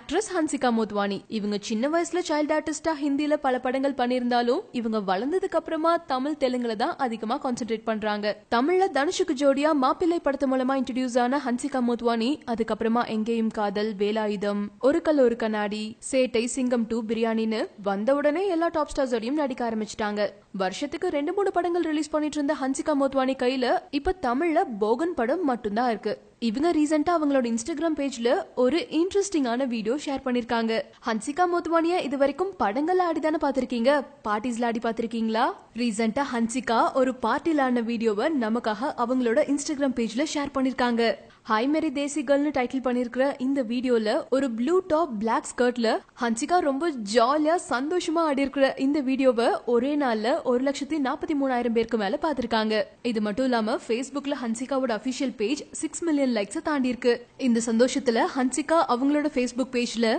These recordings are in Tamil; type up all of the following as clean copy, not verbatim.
ஆக்ட்ரஸ் ஹன்சிகா மோத்வானி. இவங்க சின்ன வயசுல சைல்ட் ஆர்டிஸ்டா ஹிந்தில பல படங்கள் பண்ணிருந்தாலும் இவங்க வளர்ந்ததுக்கு அப்புறமா தமிழ் தெலுங்குல தான் அதிகமா கான்சென்ட்ரேட் பண்றாங்க. தமிழ்ல தனுஷுக்கு ஜோடியா மாப்பிள்ளை படத்து மூலமா இன்ட்ரோடியூஸ் ஆன ஹன்சிகா மோத்வானி அதுக்கப்புறமா எங்கேயும் காதல், வேலாயுதம், ஒரு கல் ஒரு கண்ணாடி, சேட்டை, சிங்கம் 2, பிரியாணின்னு வந்த உடனே எல்லா டாப் ஸ்டார்ஸோடையும் நடிக்க ஆரம்பிச்சிட்டாங்க. வருஷத்துக்கு 2-3 படங்கள் ரிலீஸ் பண்ணிட்டு இருந்த ஹன்சிகா மோத்வானி கையில இப்ப தமிழ்ல போகன் படம் மட்டும்தான் இருக்கு. இவங்க ரீசெண்டா அவங்களோட இன்ஸ்டாகிராம் பேஜ்ல ஒரு இன்ட்ரெஸ்டிங்கான வீடியோ ஷேர் பண்ணிருக்காங்க. ஹன்சிகா மோத்வானிய இது வரைக்கும் படங்கள்ல ஆடிதானே பாத்திருக்கீங்க, பார்ட்டிஸ்ல ஆடி பாத்திருக்கீங்களா? ரீசெண்டா ஹன்சிகா ஒரு பார்ட்டில ஆடின வீடியோவை நமக்காக அவங்களோட இன்ஸ்டாகிராம் பேஜ்ல ஷேர் பண்ணிருக்காங்க. ஹாய் மேரி தேசி கேர்ள்னு டைட்டில் பண்ணிருக்கிற இந்த வீடியோல ஒரு ப்ளூ டாப் பிளாக் ஸ்கர்ட்ல ஹன்சிகா ரொம்ப ஜாலியா சந்தோஷமா ஆடி இருக்கிற இந்த வீடியோவை ஒரே நாள்ல 1,43,000 பேருக்கு மேல பாத்திருக்காங்க. இது மட்டும் இல்லாம Facebookல ஹன்சிகாவோட அபிஷியல் பேஜ் 6 மில்லியன் லைக்ஸ் தாண்டி இருக்கு. இந்த சந்தோஷத்துல ஹன்சிகா அவங்களோட Facebook பேஜ்ல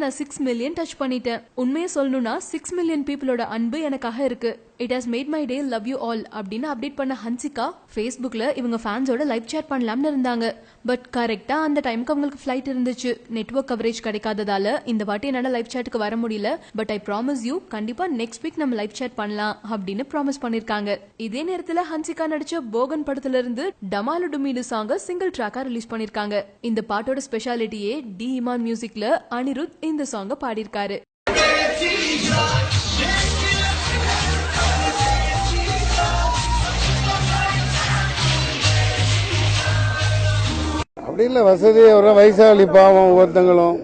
நான் 6 மில்லியன் டச் பண்ணிட்டேன். உண்மையை சொல்லணும்னா 6 மில்லியன் பீப்புளோட அன்பு எனக்காக இருக்கு. It has made my day, love you all அப்படின்னு அப்டேட் பண்ண ஹன்சிகா Facebookல இவங்க ஃபேன்ஸோட லைவ் சேட் பண்ணலாம்னு இருந்தாங்க. பட் கரெக்டா அந்த டைமுக்கு அவங்களுக்கு ஃபிளைட் இருந்துச்சு. நெட்வொர்க் கவரேஜ் கிடைக்காததால இந்த வாட்டி என்னால லைவ் சேட்டுக்கு வர முடியல. பட் ஐ ப்ராமிஸ் யூ, கண்டிப்பா நெக்ஸ்ட் வீக் நம்ம லைவ் சேட் பண்ணலாம் அப்படின்னு ப்ராமிஸ் பண்ணிருக்காங்க. இதே நேரத்துல ஹன்சிகா நடிச்ச போகன் படத்துல இருந்து டமாலு டுமிலு சாங்க சிங்கிள் ட்ராக்கா ரிலீஸ் பண்ணிருக்காங்க. இந்த பாட்டோட ஸ்பெஷாலிட்டியே டி இமான் மியூசிக்ல அனிருத் இந்த சாங்க பாடியிருக்காரு. அப்படி இல்லை, வசதி ஒரு வயசாளி பாவம் ஒருத்தங்களும்.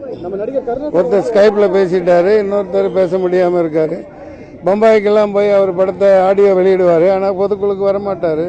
ஒருத்தர் ஸ்கைப்ல பேசிட்டாரு, இன்னொருத்தர் பேச முடியாம இருக்காரு. பம்பாய்க்கெல்லாம் போய் அவர் படத்தை ஆடியோ வெளியிடுவாரு, ஆனா பொதுக்குழுக்கு வரமாட்டாரு.